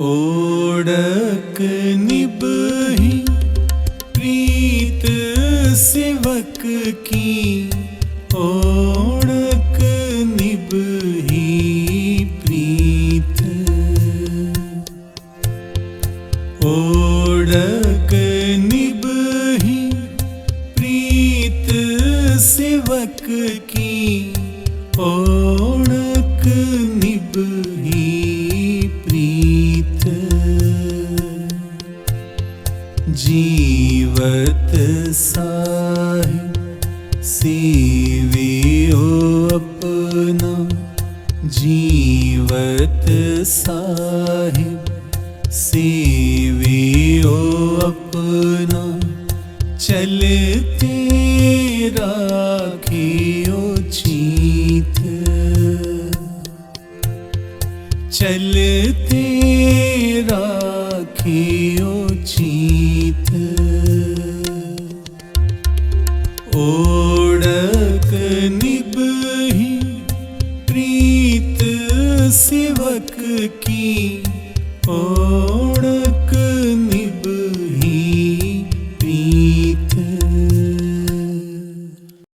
ओढ़क निभही प्रीत सेवक की, ओढ़क निभही प्रीत। ओढ़क निभही प्रीत सेवक की, ओढ़क निभही प्रीत। जीवत साहिब सेवियो अपना, जीवत साहिब सेवियो अपना, चलते राखियो चीत। चलते राखियो चीत। ओढ़क निभही प्रीत सेवक की, ओढ़क